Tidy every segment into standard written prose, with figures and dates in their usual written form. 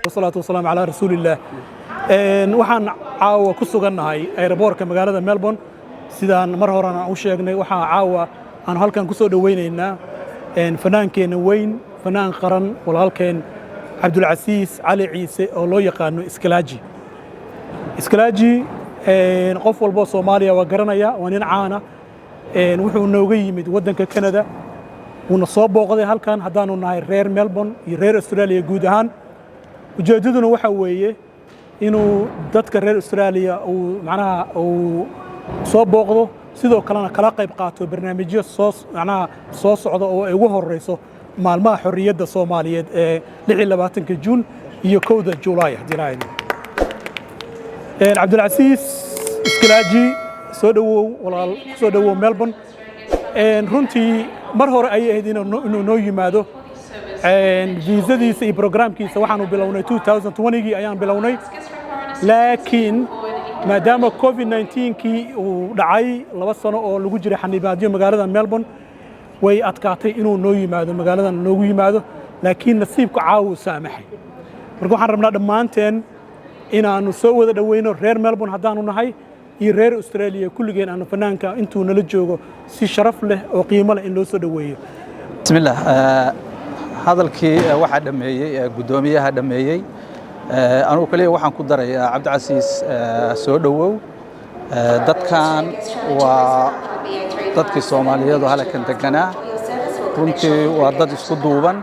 والصلاة والسلام على رسول الله. waxaan caawa ku sugannahay airportka magaalada Melbourne sidaan mar horena u sheegnay waxaan caawa aan halkan ku soo dhaweynaynaa fanaankeenna weyn fanaan qaran walaalkeen Cabdulcasiis Cali Ciise oo loo yaqaano Iskalaaji qof walba Soomaaliya waa garanaya waa nin caan ah wuxuu nooga yimid wadanka Canada wuuna soo booqday halkan haddaanu nahay reer Melbourne iyo reer Australia guud ahaan ujeedaduna waxa weeye inuu dadka reer Australia uu macnaha uu soo booqdo sidoo kalena kala qayb qaato barnaamijyo soo socda oo ay ugu horeyso maalmaha xorriyadda Soomaaliyeed ee 26 Juun iyo 1 July hadii Cabdulcasiis Iskalaaji soo dhawow Melbourne runtii mar hore ay ahayd inuu noo yimaado viisadiisa iyo programkiisa waxaanu bilownay 2020 ayaan bilownay laakiin maadaama COVID-19 kii uu dhacay 2 sano oo lagu jiray xanibaadyo magaalada Melbourne way adkaatay inuu noo yimaado magaaladan noogu yimaado laakiin nasiibku caawu saamaxay marka waxaan rabnaa dhammaanteen inaanu soo wada dhaweyno reer Melbourne haddaanu nahay iyo reer Australia kulligeen aanu fanaanka intuu nala joogo si sharaf leh oo qiimo leh in loo soo dhaweeyo بسم الله هذا الكي واحد دميي قدوميها دميي أنا كلي واحد كدر يا عبد العزيز سودو دتكان ودتك الصومالية وهلا كنت جنا كنت وضد الصدوبان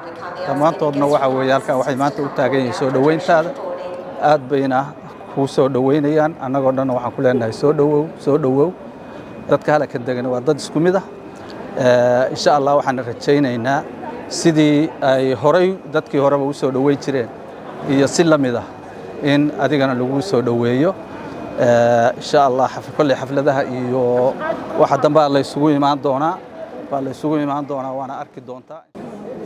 كمان طبنا واحد وياك واحد ما أنت وتاجين سودوين هذا أد بينا هو سودوين يعني أنا قلنا واحد كلنا سودو دتك هلا كنت جنا وضد السكوميدا إن شاء الله وحنا رجينا sidii ay horay dadkii horeba u soo dhaweey jireen iyo si lamida in adigana lagu soo dhaweeyo insha Allah kulli xafladaha iyo waxa dambe la isugu imaan doona waana arki doontaa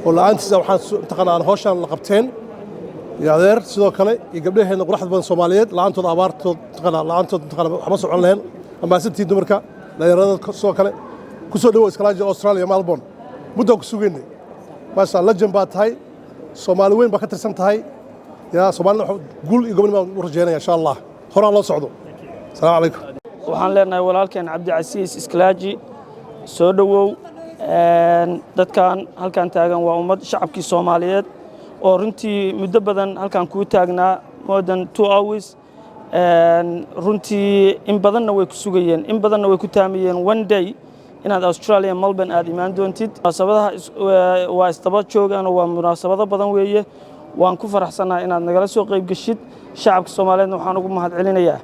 walaantiisa waxaan taqaanaa hawshan la qabteen yaadeer sidoo kale iyo gabdhaheena quraxda badan Soomaaliyeed laantood abaartood taqaanaa waxma socon lahayn ama sidii dumarka dhalinyarada soo kale ku soo dhawo Iskalaji Australia Melbourne muddo ku sugeynay ما شاء الله جنبات هاي صومالي وين بكتر سنت هاي يا صومالي قول قبل ما ورجينا إن شاء الله هرا الله صعدوا السلام عليكم waxaan leenahay walaalkeen Cabdi Casiis Iskalaji soo dhawow dadkan halkan taagan waa ummad shacabkii Soomaaliyeed oo runtii muddo badan halkan ku taagnaa more than 2 hours runtii in badanna way ku sugayeen in badanna way ku taamiyeen one day inaad Australia Melbourne aad imaan doontid munaasabadaha waa isdaba joogaan oo waa munaasabado badan weeye waan ku faraxsanahay inaad nagala soo qayb gashid shacabka Soomaaliyeed waxaan ugu mahadcelinayaa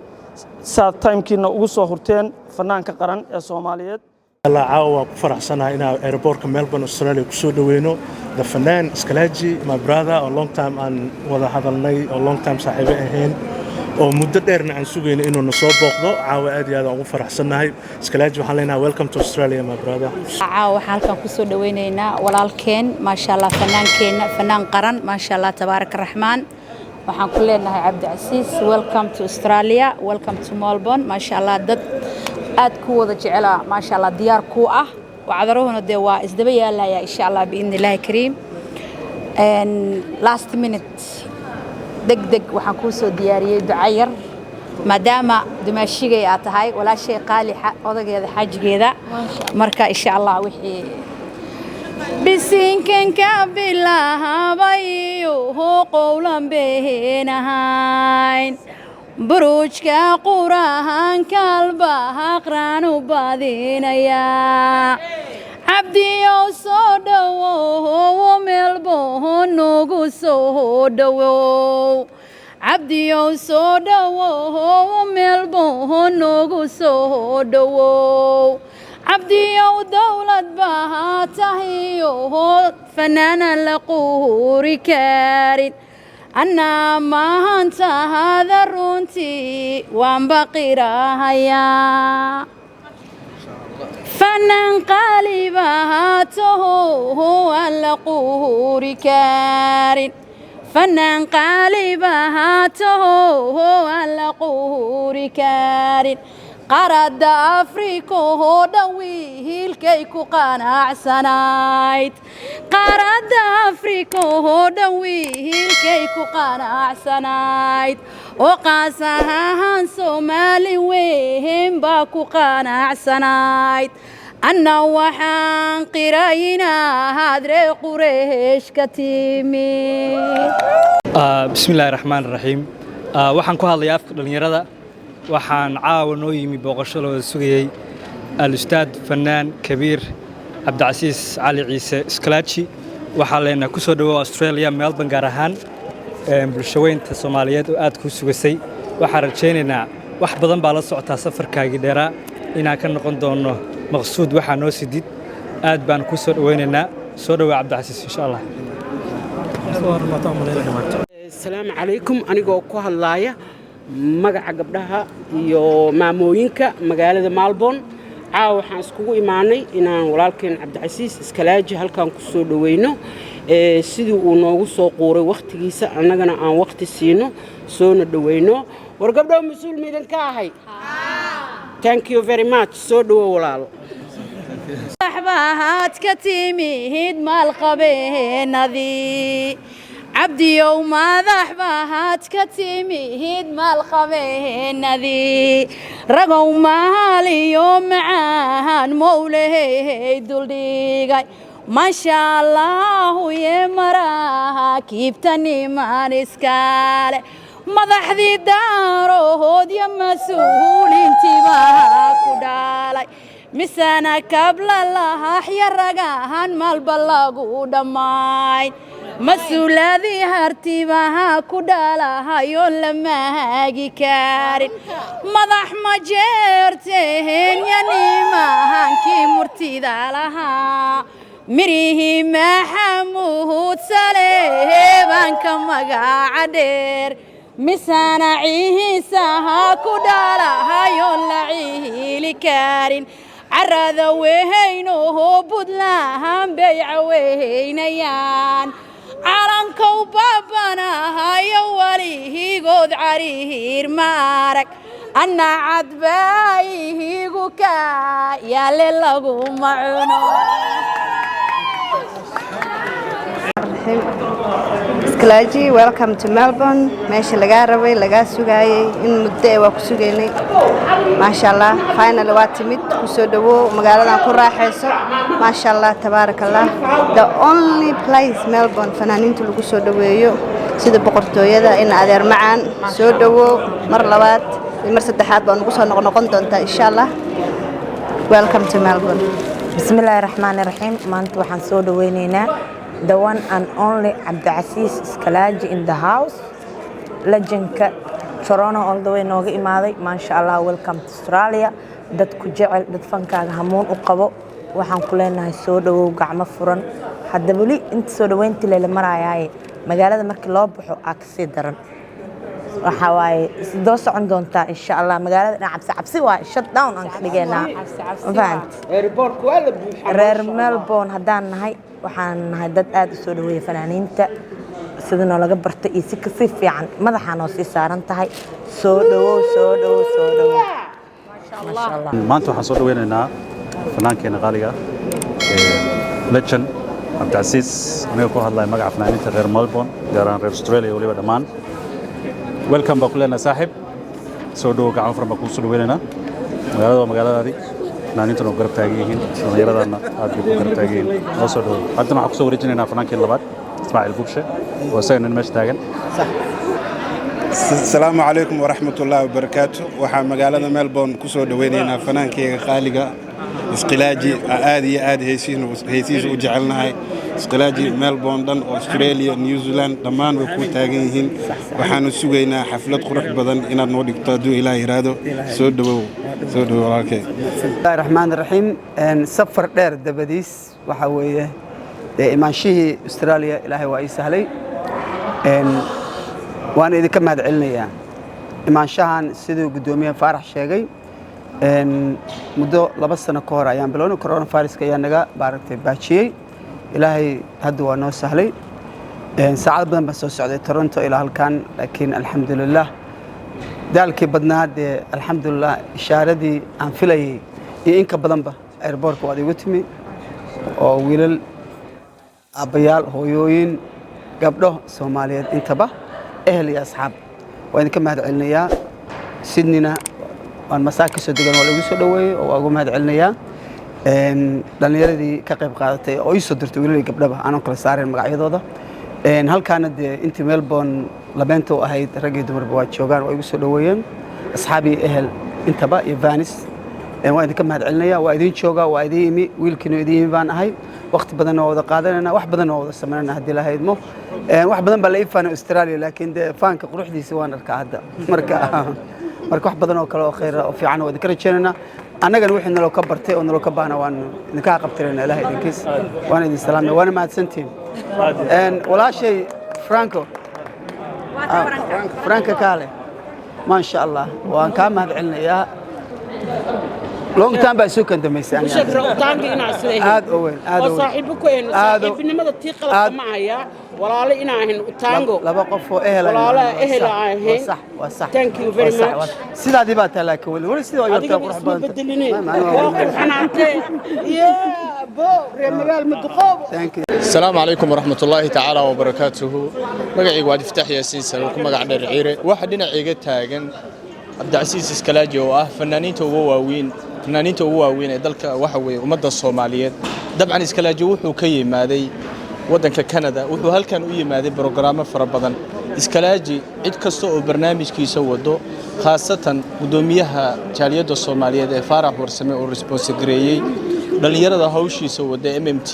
saad timekiina ugu soo hurteen fanaanka qaran ee Soomaaliyeed الله عاوة فرح سنة إن airport ملبورن أستراليا كسود وينو the فنان إسكلاجي my brother a long time and وذا هذا الناي a long time صاحبه هين ومدة ديرنا عن سوقين إنه نصاب بقضاء عاوة أدي هذا فرح سنة هاي إسكلاجي وحلينا welcome to Australia my brother عاوة حالكم كسود وينينا ولالكين ما شاء الله فنان قرن ما شاء الله تبارك الرحمن waxaan ku leenahay Cabdi Casiis welcome to Australia welcome to Melbourne ma sha Allah dad aad ku wada jecela ma sha Allah diyaar ku ah wacdarohuna de waa isdaba yaalaya insha Allah biidnilaahi kariim and last minute degdeg waxaan ku soo diyaariyay ducayar maadaama dumaashigay aad tahay walaashay qaali odageeda xajigeeda marka insha Allah wixii bisinkan ka bilaabayo qowlan beenahayn buruujka qurahan kalba aqraanu badinaya Cabdiyow soo dhawow Melbourne noogu soo dhawow Cabdiyow soo dhawow Melbourne noogu soo dhawow عبديو دولة بهاتهيو فنانا لقوري كارين أنا ما هانت هذا الرونتي وان بقيرا هيا فنان قالي بهاته هو لقوري كارين فنان قالي بهاته هو لقوري كارين قرد أفريقو دوي الكيكو قناع سنايت قرد أفريقو دوي الكيكو قناع سنايت وقاسها هان سومالي وهم باكو قناع سنايت أنا وحان قراينا هادري قريش كتيمي بسم الله الرحمن الرحيم وحان كو هادلي afka dhalinyarada waxaan caawa noo yimi booqasho loo sugayay al-ustaad fanaan kabiir Cabdi Casiis Cali Ciise Iskalaji waxaa leenahay ku soo dhawow Australia Melbourne gaar ahaan bulshadeynta Soomaaliyeed oo aad ku sugasay waxaan rajaynaynaa wax badan baa la socota safarkaagii dheeraa inaan ka noqon doono maqsuud waxa noo sidid aad baan ku soo dhaweynaynaa soo dhawow Cabdi Casiis insha Allah السلام عليكم anigoo ku hadlaaya magaca gabdhaha iyo maamooyinka magaalada Melbourne waxaan iskugu imaanay inaan walaalkeen Cabdi Casiis Iskalaji halkan ku soo dhaweyno sidii uu noogu soo qooray waqtigiisa annagana aan waqti siino soo dhaweyno war gabdhaha mas'uul midan ka ahay thank you very much soo dhawo walaalo صحبات كتيميد مال قبينذي عبديو ما ذحبات كتيميد مال قبينذي رقوا مالي يوم معاهن موليه دولديقاي maasha allah ye maraha kiibtani maniskale madaxdii daarood iyo mas'uuliintii baa ku dhalay misana kabla lahaxya ragahan malba lagu dhammayn mas-uuladii hartibaha ku dhalahayo lama hagi karin madax ma jeerteen yanimahankii murtida lahaa mirihii maxamuud saleebanka magaca dheer misana cihiisaha ku dhalahayo la ciili karin carada wehaynoho buntland bay caweynayaan calankow baabanahayo welihigood carihiir ma arag anna cadbaayihiigu ka yaale laguma cuno Iskalaaji, welcome to Melbourne. meesha lagaa rabay lagaa sugaayay in muddo waa ku sugaynay maasha Allah finally waa timid ku soo dhawo magaaladan ku raaxayso maasha Allah tabarakallah the only place Melbourne fanaaniinta lagu soo dhaweeyo sida boqortooyada in adeer macaan soo dhawo mar labaad iyo mar saddexaad baan ugu soo noqon doontaa insha Allah welcome to Melbourne. bismillahir rahmanir rahim maanta waxaan soo dhaweynaynaa the one and only Abdiaziz Iskalaaji in the house legendka Toronto all the way nooga imaaday maasha Allah welcome to Australia dad ku jecel dad fankaaga hamuun u qabo waxaan ku leenahay soo dhawow gacmo furan hadda wali inta soo dhaweyntii la marayay magaalada markii loo baxo aksi daran waxa waaye sidoo socon doontaa insha Allah magaalada dhinaca cabsi waa shut down aan ka dhigeynaa fahant airport waa la buuxaa reer Melbourne haddaan nahay waxaan nahay dad aad u soo dhaweeya fanaaniinta sidoo laga bartay iyo si ka fiican madaxaan oo si saaran tahay soo dhawow masha Allah maanta waxaan soo dhaweynaynaa fannaankeena qaaliga legend Abdiaziz aniga ku hadlay magaca fanaaniinta reer Melbourne gaar ahaan reer Australia waliba dhammaan welcome baa ku leenahay saaxiib soo dhawow gacmo furan baa ku soo dhaweynaynaa magaalada waa magaaladaadii fanaaniintan oo garab taagan yihiin dhallinyaradana aad bay u garab taagan yihiin noo soo dhawow haddana waxaan ku soo wareejinaynaa fanaankii labaad Ismaaciil Bugshe oo isaga nin meesha taagan السلام عليكم ورحمة الله وبركاته وحا مقالة ملبون كسو دوينينا فنانكي خالقة اسقلاجي آدي هيسيس وجعلنا هاي اسقلاجي ملبون دان أستراليا نيوزيلاند دمان وكو تاقينهن وحانو سوغينا حفلة قرح بدن إنا نودي قطادو إلهي رادو سودو وراكي بسم الله الرحمن الرحيم سفر دير دبديس وحاوية إمانشيه أستراليا إلهي وإي سهلي وأنا إذا كم هذا علمية إمان شاهن سيدو قدومية فارح شيء مدة لبسنا كورا يعني بلونه كورونا فارس كيان نجا باركت باشي إلهي هدوا نو سهلي ساعات بدنا بس السعودية تورنتو إلى هالكان لكن الحمد لله ذلك بدنا هذا الحمد لله إشارة دي عن فلي إنك بدنا به إيربورك وادي وتمي أو ويل أبيال هويين قبله سومالية انتبه أهلي أصحاب وإن كم هذا علنيا سيدنا والمساكن سودجان ولا يسودوي أو هذا علنيا لأن يردي كقيب قادتي أو يصدرت ويلي قبله أنا كل صار المقعد هذا هل كانت أنت ملبون لبنتو أهيد رجل دمر بواد شوغان ويسودويين أصحابي أهل انتبه يفانس وإن كم هذا علنيا وإذين شوغا وإذيمي ويلكنو إذيمي فان أهي وقت بدنا وذا قادرنا واحد بدنا وذا سمعنا هدي له هيدمو واحد بدنا بلاقي فان أستراليا لكن فان كقروح دي سوان الكعدة مركا واحد بدنا وكلا خير وفي عنو ذكرت شننا أنا قال وحنا لو كبرتي وإنه لو كبانا وان نكاح قبتلنا له هيدكيس وأنا دي سلام وأنا مع سنتين ولا شيء فرانكو فرانكو كالي ما شاء الله وان كان ما بعلنا يا لونج تايم بسوق انت ميسان شكرا تانجي انا سيدي هذا اول وصاحبك وين صاحبنimada tii qalad ma haya walaalo ina ahin taango laba qof oo ehel walaalo ehel ahin صح thank you very much sidaadii baa talaaka wali sidoo ay tahay qurux badan bedelinay xanaante ya bo reer magaal madqoob السلام عليكم ورحمة الله تعالى وبركاته مقعي واد فتح ياسين سنوكم مقع دير عيري واحد دينا عيقا تاغن Abdiaziz Iskalaaji oo ah fanaaniinta ugu waaweyn ee dalka waxa weeye ummadda Soomaaliyeed dabcan iskalaaji wuxuu ka yimaaday waddanka Canada wuxuu halkan u yimaaday barnaamijyo fara badan iskalaaji cid kasta oo barnaamijkiisa wado khaasatan gudoomiyaha jaaliyadda Soomaaliyeed ee Faarax Warsame oo response gareeyay dhalinyarada hawshiisa wada MMT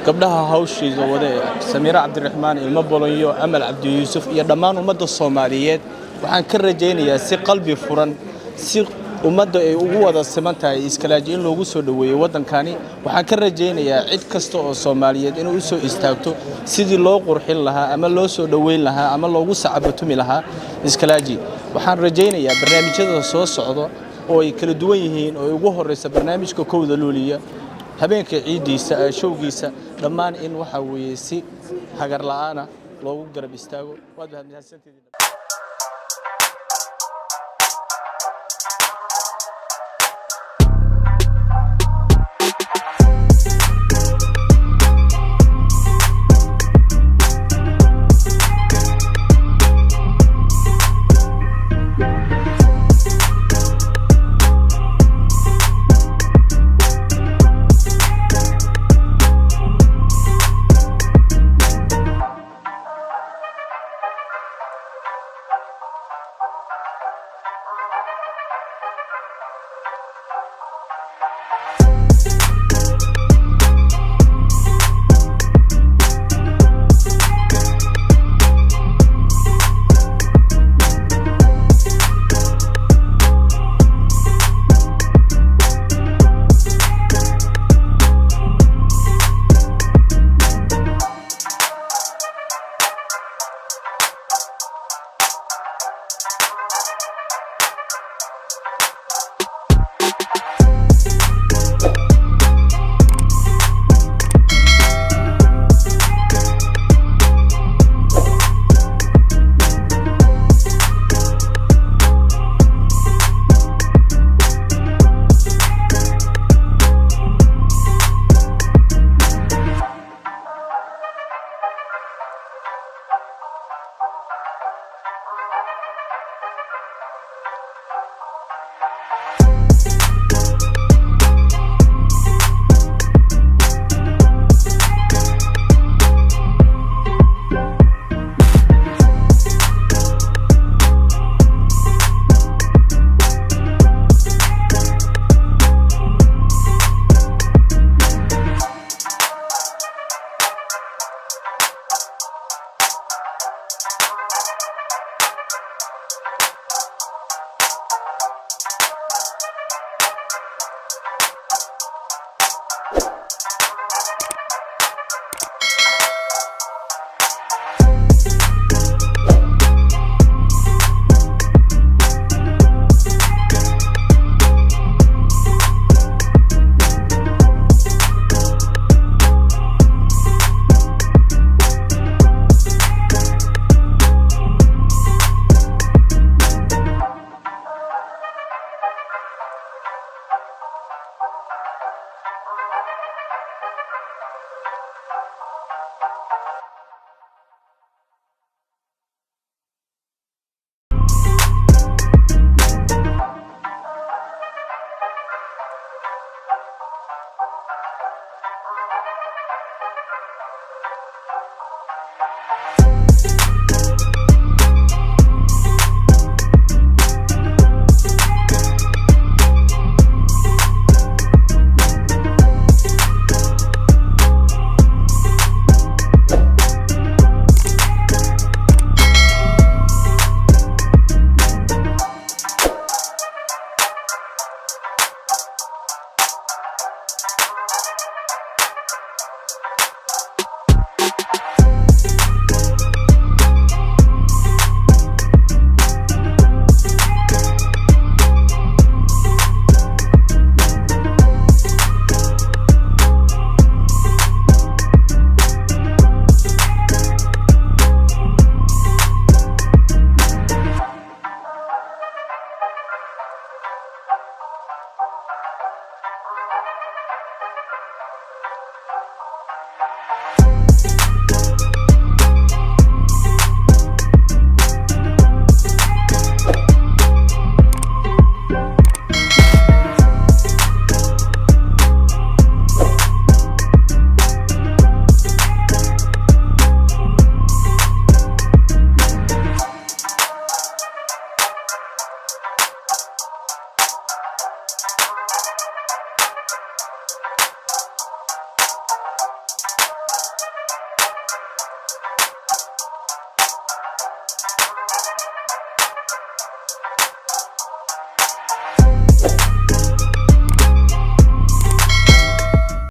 gabdhaha hawshiisa wada Samiira Cabdiraxmaan ilmo Bolonyo Amal Cabdi Yuusuf iyo dhammaan ummadda Soomaaliyeed waxaan ka rajaynayaa si qalbi furan si ummadda ay ugu wada simantahay iskalaaji in loogu soo dhaweeyo waddankani waxaan ka rajaynayaa cid kasta oo Soomaaliyeed inuu u soo istaagto sidii loo qurxin lahaa ama loo soo dhaweyn lahaa ama loogu sacabatumi lahaa iskalaaji waxaan rajaynayaa barnaamijyada soo socdo oo ay kala duwan yihiin oo ugu horeysa barnaamijka kowda luuliya habeenka ciidiisa showgiisa dhammaan in waxa weeye si hagar la'aana loogu garab istaago waad mahadsantihiin